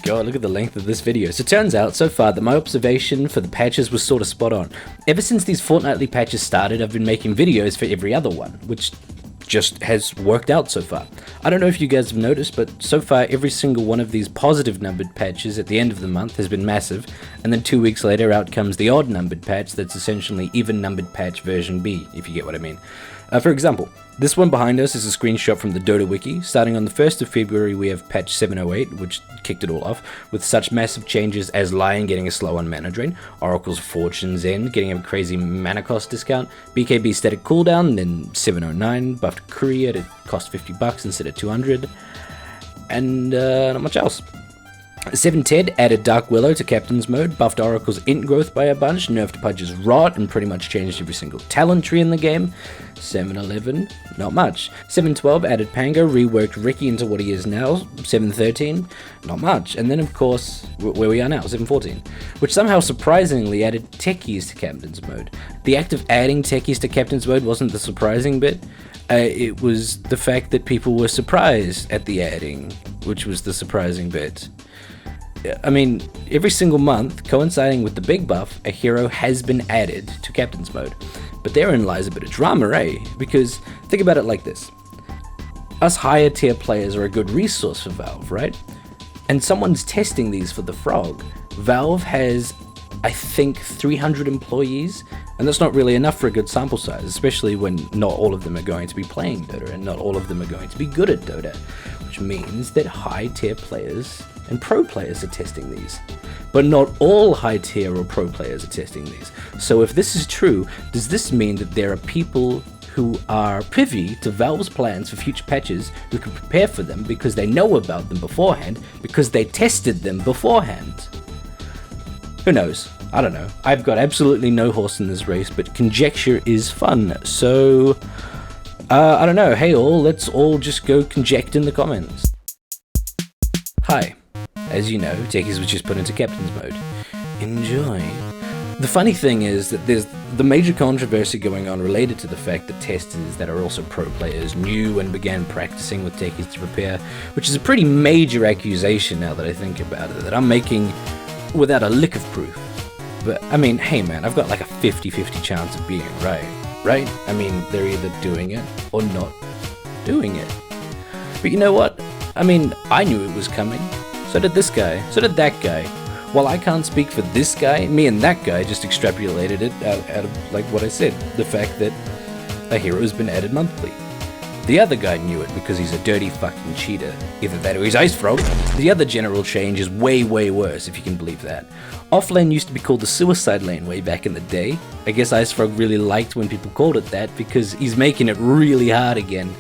God, look at the length of this video. So it turns out, so far, that my observation for the patches was sort of spot on. Ever since these fortnightly patches started, I've been making videos for every other one, which just has worked out so far. I don't know if you guys have noticed, but so far every single one of these positive numbered patches at the end of the month has been massive, and then 2 weeks later out comes the odd numbered patch that's essentially even numbered patch version B, if you get what I mean. For example, this one behind us is a screenshot from the Dota wiki. Starting on the 1st of February we have patch 708, which kicked it all off, with such massive changes as Lion getting a slow on mana drain, Oracle's Fortune's End getting a crazy mana cost discount, BKB static cooldown, then 709 buffed Courier to cost $50 instead of 200, and not much else. 710 added Dark Willow to Captain's Mode, buffed Oracle's Int growth by a bunch, nerfed Pudge's Rot, and pretty much changed every single talent tree in the game. 711, not much. 712 added Pango, reworked Ricky into what he is now. 713, not much. And then of course, where we are now, 714, which somehow surprisingly added Techies to Captain's Mode. The act of adding Techies to Captain's Mode wasn't the surprising bit. It was the fact that people were surprised at the adding, which was the surprising bit. I mean, every single month, coinciding with the big buff, a hero has been added to Captain's Mode. But therein lies a bit of drama, eh? Because think about it like this. Us higher tier players are a good resource for Valve, right? And someone's testing these for the Frog. Valve has, I think, 300 employees, and that's not really enough for a good sample size, especially when not all of them are going to be playing Dota, and not all of them are going to be good at Dota, which means that high tier players and pro players are testing these. But not all high tier or pro players are testing these. So if this is true, does this mean that there are people who are privy to Valve's plans for future patches who can prepare for them because they know about them beforehand, because they tested them beforehand? Who knows? I don't know. I've got absolutely no horse in this race, but conjecture is fun. So, I don't know. Hey all, let's all just go conject in the comments. Hi. As you know, Techies was just put into Captain's Mode. Enjoy. The funny thing is that there's the major controversy going on related to the fact that testers that are also pro players knew and began practicing with Techies to prepare, which is a pretty major accusation now that I think about it, that I'm making without a lick of proof. But, I mean, hey man, I've got like a 50-50 chance of being right? I mean, they're either doing it or not doing it. But you know what? I mean, I knew it was coming. So did this guy, so did that guy. While I can't speak for this guy, me and that guy just extrapolated it out of like what I said, the fact that a hero's been added monthly. The other guy knew it because he's a dirty fucking cheater. Either that or he's Ice Frog. The other general change is way worse, if you can believe that. Offlane used to be called the suicide lane way back in the day. I guess Ice Frog really liked when people called it that because he's making it really hard again.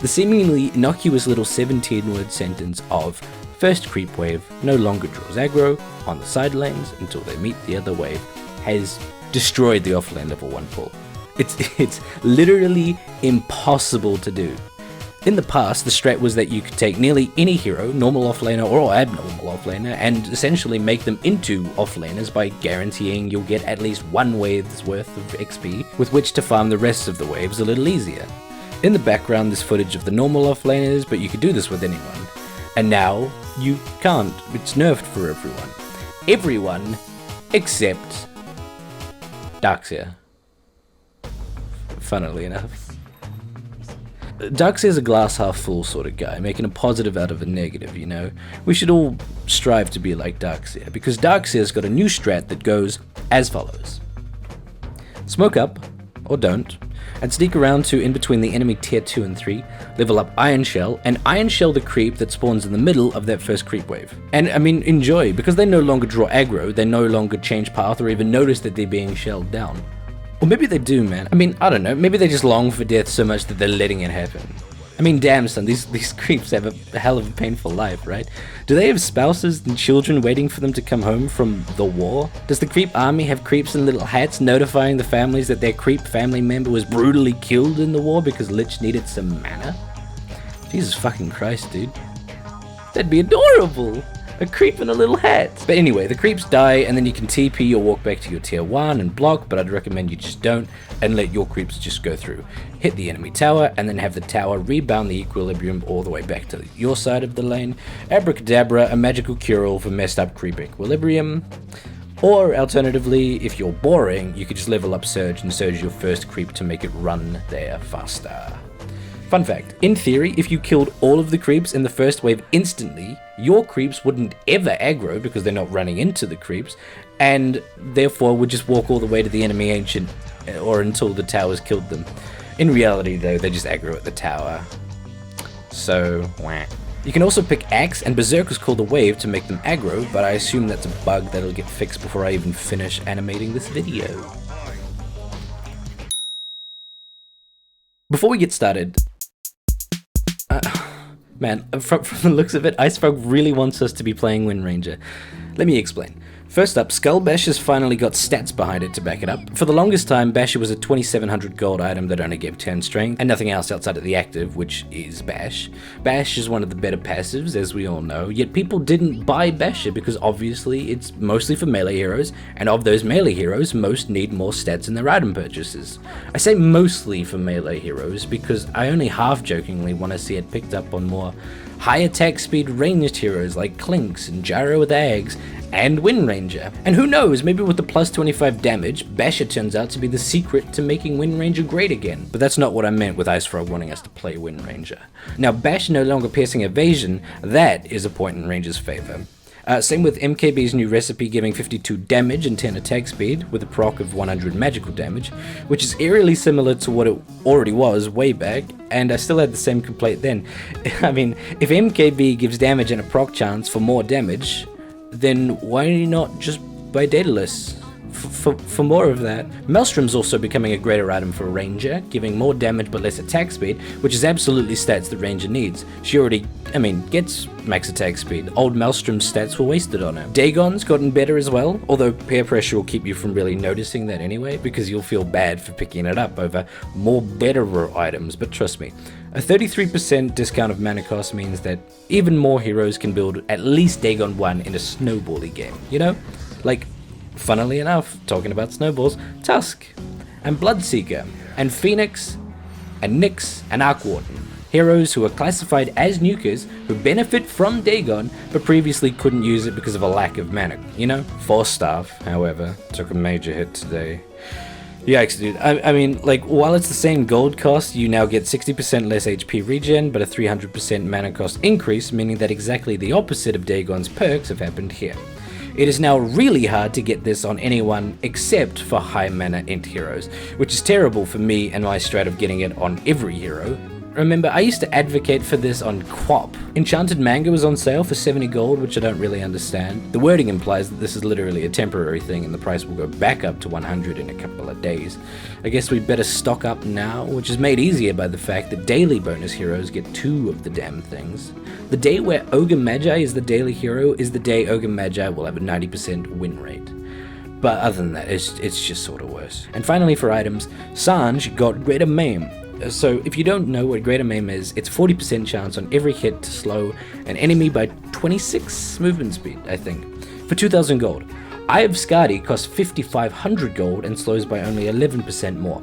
The seemingly innocuous little 17-word sentence of first creep wave no longer draws aggro on the side lanes until they meet the other wave has destroyed the offlane level 1 pull. It's literally impossible to do. In the past, the strat was that you could take nearly any hero, normal offlaner or abnormal offlaner, and essentially make them into offlaners by guaranteeing you'll get at least one wave's worth of XP with which to farm the rest of the waves a little easier. In the background, there's footage of the normal offlaners, but you could do this with anyone. And now, you can't. It's nerfed for everyone. Everyone except Darkseer. Funnily enough. Darkseer's a glass half full sort of guy, making a positive out of a negative, you know? We should all strive to be like Darkseer, because Darkseer's got a new strat that goes as follows. Smoke up, or don't, and sneak around to in between the enemy tier 2 and 3, level up Iron Shell, and Iron Shell the creep that spawns in the middle of that first creep wave. And I mean, enjoy, because they no longer draw aggro, they no longer change path or even notice that they're being shelled down. Or maybe they do, man. I mean, I don't know, maybe they just long for death so much that they're letting it happen. I mean, damn son, these creeps have a hell of a painful life, right? Do they have spouses and children waiting for them to come home from the war? Does the creep army have creeps in little hats notifying the families that their creep family member was brutally killed in the war because Lich needed some mana? Jesus fucking Christ, dude. That'd be adorable! A creep in a little hat. But anyway, the creeps die, and then you can TP or walk back to your tier 1 and block, but I'd recommend you just don't, and let your creeps just go through. Hit the enemy tower, and then have the tower rebound the equilibrium all the way back to your side of the lane. Abracadabra, a magical cure-all for messed up creep equilibrium. Or alternatively, if you're boring, you could just level up Surge and Surge your first creep to make it run there faster. Fun fact, in theory, if you killed all of the creeps in the first wave instantly, your creeps wouldn't ever aggro because they're not running into the creeps, and therefore would just walk all the way to the enemy ancient or until the towers killed them. In reality though, they just aggro at the tower. So, wah. You can also pick Axe and Berserkers Call the Wave to make them aggro, but I assume that's a bug that'll get fixed before I even finish animating this video. Before we get started, man, from the looks of it, Icefrog really wants us to be playing Wind Ranger. Let me explain. First up, Skull Bash has finally got stats behind it to back it up. For the longest time, Basher was a 2700 gold item that only gave 10 strength, and nothing else outside of the active, which is Bash. Bash is one of the better passives, as we all know, yet people didn't buy Basher because obviously it's mostly for melee heroes, and of those melee heroes, most need more stats in their item purchases. I say mostly for melee heroes because I only half-jokingly want to see it picked up on more high attack speed ranged heroes like Clinks and Gyro with Ags, and Wind Ranger. And who knows, maybe with the plus 25 damage, Basher turns out to be the secret to making Wind Ranger great again. But that's not what I meant with Icefrog wanting us to play Wind Ranger. Now, Bash no longer piercing evasion, that is a point in Ranger's favor. Same with MKB's new recipe giving 52 damage and 10 attack speed with a proc of 100 magical damage, which is eerily similar to what it already was way back, and I still had the same complaint then. I mean, if MKB gives damage and a proc chance for more damage, then why not just buy Daedalus for more of that? Maelstrom's also becoming a greater item for Ranger, giving more damage but less attack speed, which is absolutely stats that Ranger needs. She already, gets max attack speed. Old Maelstrom's stats were wasted on her. Dagon's gotten better as well, although peer pressure will keep you from really noticing that anyway, because you'll feel bad for picking it up over more better items, but trust me, a 33% discount of mana cost means that even more heroes can build at least Dagon 1 in a snowbally game, you know? Like, funnily enough, talking about snowballs, Tusk, and Bloodseeker, and Phoenix, and Nyx, and Arkwarden. Heroes who are classified as nukers who benefit from Dagon, but previously couldn't use it because of a lack of mana, you know? Force Staff, however, took a major hit today. Yikes, dude. I mean, while it's the same gold cost, you now get 60% less HP regen, but a 300% mana cost increase, meaning that exactly the opposite of Dagon's perks have happened here. It is now really hard to get this on anyone except for high mana int heroes, which is terrible for me and my strat of getting it on every hero. Remember, I used to advocate for this on Quap. Enchanted Manga was on sale for 70 gold, which I don't really understand. The wording implies that this is literally a temporary thing and the price will go back up to 100 in a couple of days. I guess we better stock up now, which is made easier by the fact that daily bonus heroes get 2 of the damn things. The day where Ogre Magi is the daily hero is the day Ogre Magi will have a 90% win rate. But other than that, it's just sort of worse. And finally for items, Sange got Greater Maim. So if you don't know what Greater Maim is, it's 40% chance on every hit to slow an enemy by 26 movement speed, I think, for 2,000 gold. Eye of Skadi costs 5,500 gold and slows by only 11% more.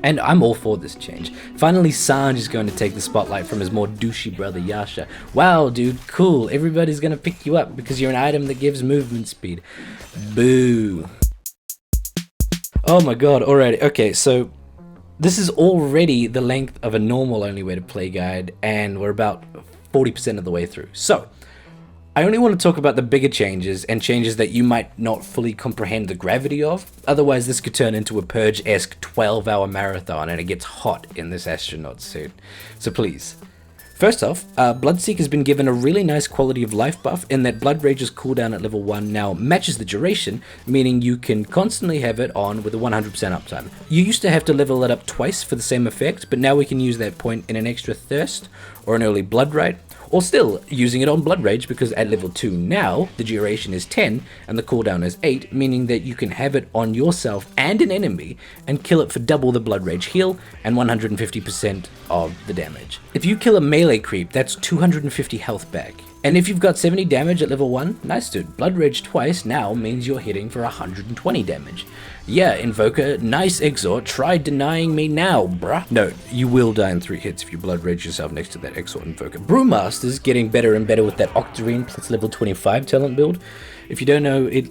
And I'm all for this change. Finally, Sange is going to take the spotlight from his more douchey brother Yasha. Wow, dude, cool. Everybody's going to pick you up because you're an item that gives movement speed. Boo. Oh my god, alrighty. Okay, so this is already the length of a normal only way to play guide, and we're about 40% of the way through. So, I only want to talk about the bigger changes, and changes that you might not fully comprehend the gravity of. Otherwise, this could turn into a Purge-esque 12-hour marathon, and it gets hot in this astronaut suit. So please. First off, Bloodseeker has been given a really nice quality of life buff in that Blood Rage's cooldown at level 1 now matches the duration, meaning you can constantly have it on with a 100% uptime. You used to have to level it up twice for the same effect, but now we can use that point in an extra Thirst, or an early Blood Rite, or still using it on Blood Rage because at level 2 now, the duration is 10 and the cooldown is 8, meaning that you can have it on yourself and an enemy and kill it for double the Blood Rage heal and 150% of the damage. If you kill a melee creep, that's 250 health back. And if you've got 70 damage at level 1, nice dude. Blood Rage twice now means you're hitting for 120 damage. Yeah, Invoker, nice Exhort, try denying me now, bruh. No, you will die in 3 hits if you Blood Rage yourself next to that Exhort Invoker. Brewmaster's getting better and better with that Octarine plus level 25 talent build. If you don't know, it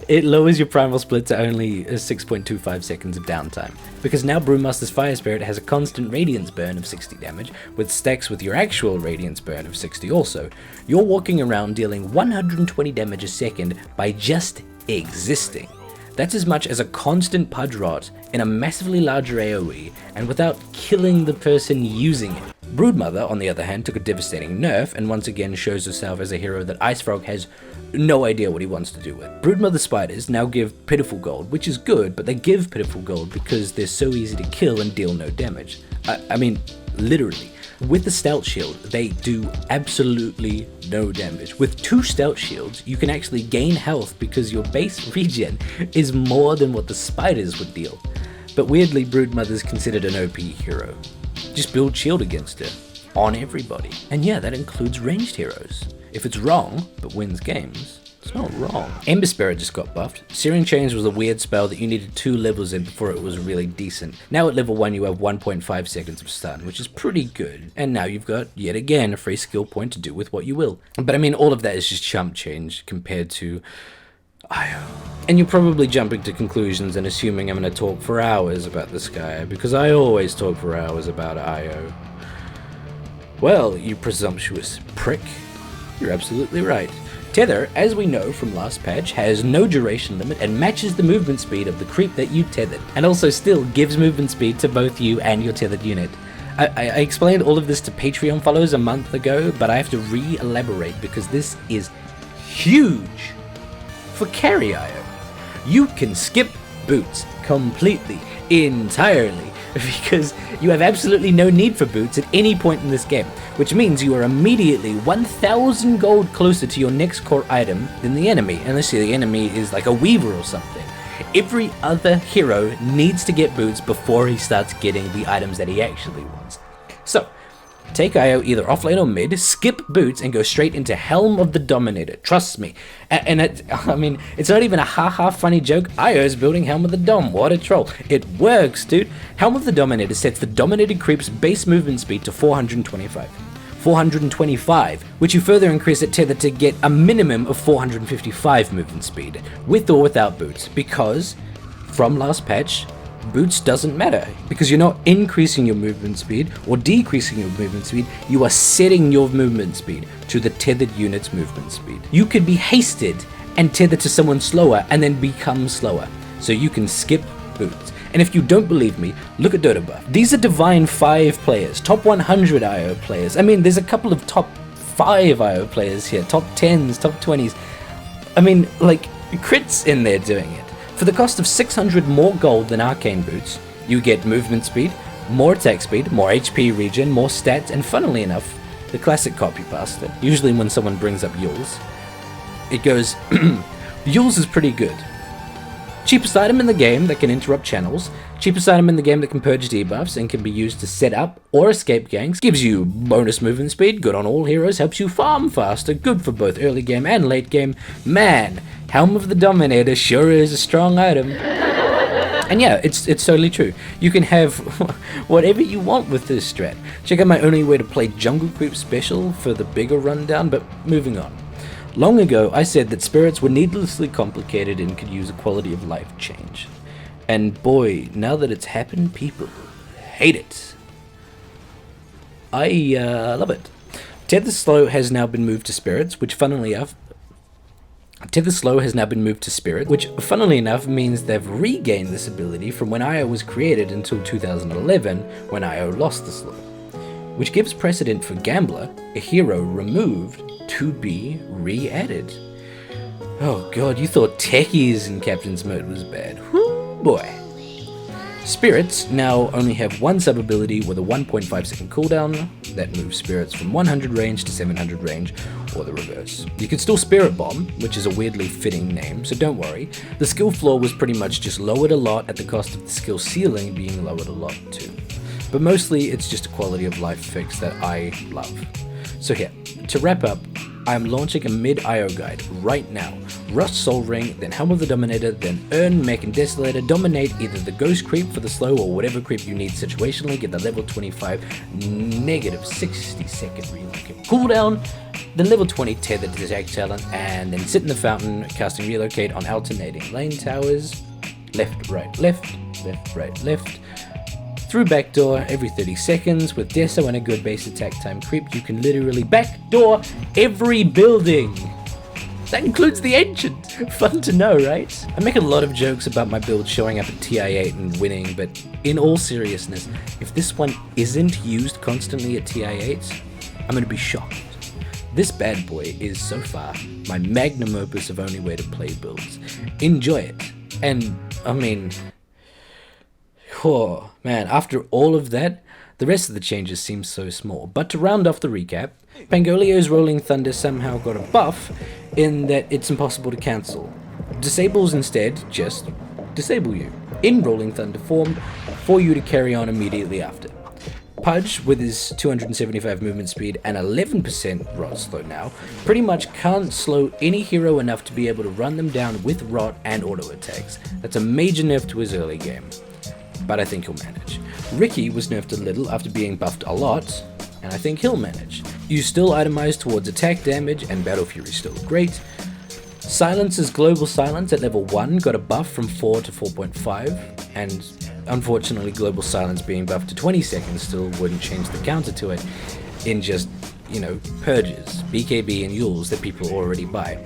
it lowers your primal split to only 6.25 seconds of downtime. Because now Brewmaster's Fire Spirit has a constant Radiance burn of 60 damage, with stacks with your actual Radiance burn of 60 also. You're walking around dealing 120 damage a second by just existing. That's as much as a constant Pudge Rot in a massively larger AoE, and without killing the person using it. Broodmother, on the other hand, took a devastating nerf, and once again shows herself as a hero that Icefrog has no idea what he wants to do with. Broodmother spiders now give pitiful gold, which is good, but they give pitiful gold because they're so easy to kill and deal no damage. I mean, literally. With the Stout Shield, they do absolutely no damage. With 2 Stout Shields, you can actually gain health because your base regen is more than what the spiders would deal. But weirdly, Broodmother's considered an OP hero. Just build shield against her. On everybody. And yeah, that includes ranged heroes. If it's wrong, but wins games, it's not wrong. Ember Spirit just got buffed. Searing Chains was a weird spell that you needed 2 levels in before it was really decent. Now at level 1 you have 1.5 seconds of stun, which is pretty good. And now you've got, yet again, a free skill point to do with what you will. But I mean, all of that is just chump change compared to IO. And you're probably jumping to conclusions and assuming I'm going to talk for hours about this guy, because I always talk for hours about IO. Well, you presumptuous prick, you're absolutely right. Tether, as we know from last patch, has no duration limit and matches the movement speed of the creep that you tethered, and also still gives movement speed to both you and your tethered unit. I explained all of this to Patreon followers a month ago, but I have to re-elaborate because this is huge for carry IO. You can skip boots completely, entirely, because you have absolutely no need for boots at any point in this game, which means you are immediately 1000 gold closer to your next core item than the enemy, unless the enemy is like a weaver or something. Every other hero needs to get boots before he starts getting the items that he actually wants. So, take IO either off lane or mid, skip boots, and go straight into Helm of the Dominator. Trust me. And I mean, it's not even a ha-ha funny joke. IO's building Helm of the Dom. What a troll. It works, dude. Helm of the Dominator sets the Dominated creep's base movement speed to 425. 425, which you further increase at tether to get a minimum of 455 movement speed, with or without boots, because from last patch, boots doesn't matter, because you're not increasing your movement speed or decreasing your movement speed, you are setting your movement speed to the tethered unit's movement speed. You could be hasted and tether to someone slower and then become slower, so you can skip boots. And if you don't believe me, look at Dota Buff. These are Divine 5 players, top 100 IO players. I mean, there's a couple of top 5 IO players here, top 10s, top 20s. I mean, like, crits in there doing it. For the cost of 600 more gold than Arcane Boots, you get movement speed, more attack speed, more HP regen, more stats, and funnily enough, the classic copy pasta. Usually when someone brings up Yules, it goes, Yules is pretty good. Cheapest item in the game that can interrupt channels, cheapest item in the game that can purge debuffs and can be used to set up or escape ganks, gives you bonus movement speed, good on all heroes, helps you farm faster, good for both early game and late game. Man, Helm of the Dominator sure is a strong item. And yeah, it's totally true. You can have whatever you want with this strat. Check out my Only Way to Play Jungle Creep special for the bigger rundown, but moving on. Long ago, I said that spirits were needlessly complicated and could use a quality of life change. And boy, now that it's happened, people hate it. I love it. Tether Slow has now been moved to spirits, which funnily enough, means they've regained this ability from when IO was created until 2011, when IO lost the slow. Which gives precedent for Gambler, a hero removed, to be re-added. Oh god, you thought techies in Captain's Mode was bad. Whoo boy. Spirits now only have one sub-ability with a 1.5 second cooldown that moves spirits from 100 range to 700 range, or the reverse. You can still Spirit Bomb, which is a weirdly fitting name, so don't worry. The skill floor was pretty much just lowered a lot at the cost of the skill ceiling being lowered a lot too. But mostly it's just a quality of life fix that I love. So here, To wrap up, I am launching a mid-IO guide right now. Rust Soul Ring, then Helm of the Dominator, then Earn, Mech, and Desolator. Dominate either the Ghost Creep for the slow or whatever creep you need situationally. Get the level 25 negative 60 second relocate cooldown. Then level 20 Tethered to Attack Talent, and then sit in the fountain, casting Relocate on alternating lane towers. Left, right, left, left, right, left. Through backdoor every 30 seconds. With Deso and a good base attack time creep, you can literally backdoor every building. That includes the Ancient. Fun to know, right? I make a lot of jokes about my build showing up at TI8 and winning, but in all seriousness, if this one isn't used constantly at TI8, I'm gonna be shocked. This bad boy is so far my magnum opus of only way to play builds. Enjoy it. And, I mean, oh man, after all of that, the rest of the changes seem so small. But to round off the recap, Pangolia's Rolling Thunder somehow got a buff in that it's impossible to cancel. Disables instead just disable you in Rolling Thunder form for you to carry on immediately after. Pudge, with his 275 movement speed and 11% rot slow now, pretty much can't slow any hero enough to be able to run them down with rot and auto attacks. That's a major nerf to his early game, but I think he'll manage. Ricky was nerfed a little after being buffed a lot, and I think he'll manage. You still itemize towards attack damage, and Battle Fury's still great. Silence's Global Silence at level 1 got a buff from 4 to 4.5, and unfortunately Global Silence being buffed to 20 seconds still wouldn't change the counter to it in just, you know, purges, BKB and Yules that people already buy.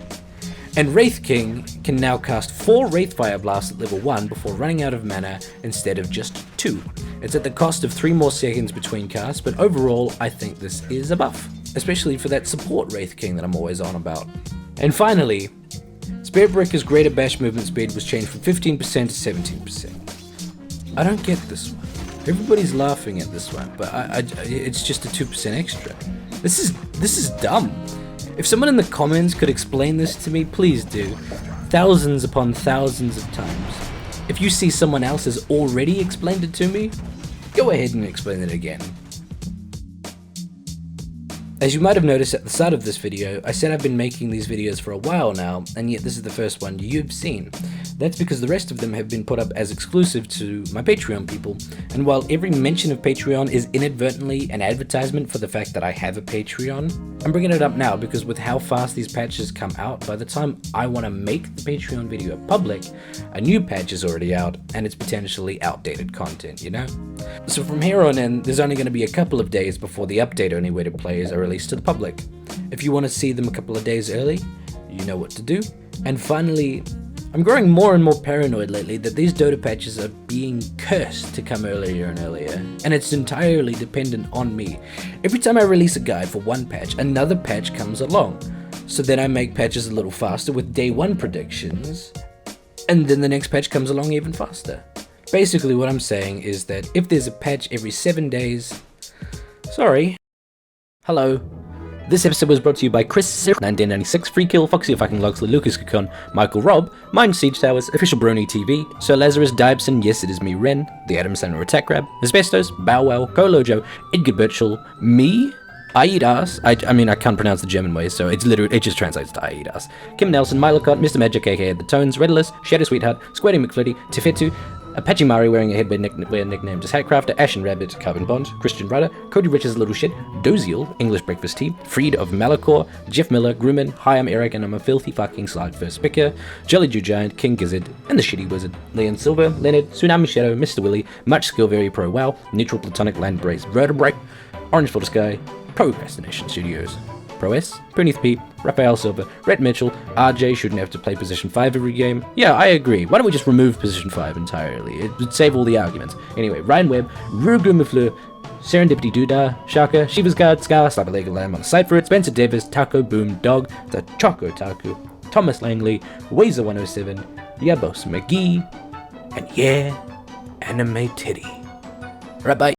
And Wraith King can now cast 4 Wraith Fire Blasts at level 1 before running out of mana instead of just 2. It's at the cost of 3 more seconds between casts, but overall I think this is a buff, especially for that support Wraith King that I'm always on about. And finally, Spirit Breaker's greater bash movement speed was changed from 15% to 17%. I don't get this one. Everybody's laughing at this one, but it's just a 2% extra. This is dumb. If someone in the comments could explain this to me, please do. Thousands upon thousands of times. If you see someone else has already explained it to me, go ahead and explain it again. As you might have noticed at the start of this video, I said I've been making these videos for a while now, and yet this is the first one you've seen. That's because the rest of them have been put up as exclusive to my Patreon people, and while every mention of Patreon is inadvertently an advertisement for the fact that I have a Patreon, I'm bringing it up now because with how fast these patches come out, by the time I want to make the Patreon video public, a new patch is already out, and it's potentially outdated content, you know? So from here on in, there's only going to be a couple of days before the update-only way to play are released to the public. If you want to see them a couple of days early, you know what to do. And finally, I'm growing more and more paranoid lately that these Dota patches are being cursed to come earlier and earlier, and it's entirely dependent on me. Every time I release a guide for one patch, another patch comes along. So then I make patches a little faster with day 1 predictions, and then the next patch comes along even faster. Basically what I'm saying is that if there's a patch every 7 days, sorry. Hello. This episode was brought to you by Chris, 1996, Free Kill, Foxy Fucking Loxley, Lucas Cocoon, Michael Robb, Mind Siege Towers, Official Brony TV, Sir Lazarus Dibson, Yes It Is Me Ren, The Adam Sandler Attack Grab, Asbestos, Bow Wow, Colo Joe, Edgar Birchall, me, I Eat Ass, I mean I can't pronounce the German way, so it's literally, it just translates to I Eat Ass, Kim Nelson, Milocott, Mr. Magic aka The Tones, Redless, Shadow Sweetheart, Squatty McFlitty, Tefetu, Apache Mari wearing a headwear nicknamed as Hatcrafter, Ashen Rabbit, Carbon Bond, Christian Ryder, Cody Richards' Little Shit, Doziel, English Breakfast Tea, Freed of Malachor, Jeff Miller, Grumman, Hi I'm Eric and I'm a filthy fucking slug first picker, Jolly Jew Giant, King Gizzard, and the Shitty Wizard, Leon Silver, Leonard, Tsunami Shadow, Mr. Willie, Much Skill Very Pro Wow, Neutral Platonic Land Brace Vertebrae, Orange for the Sky, Procrastination Studios, Pro S, Punith P, Raphael Silver, Rhett Mitchell, RJ shouldn't have to play position 5 every game. Yeah, I agree. Why don't we just remove position 5 entirely? It would save all the arguments. Anyway, Ryan Webb, Rugu Mafleur, Serendipity Doodah, Shaka, Shiva's Guard, Scar, Slap a Leg of Lamb on the site for it, Spencer Davis, Taco Boom Dog, The Choco Taku, Thomas Langley, Wazer 107, Yabos McGee, and yeah, Anime Titty. Right, bye.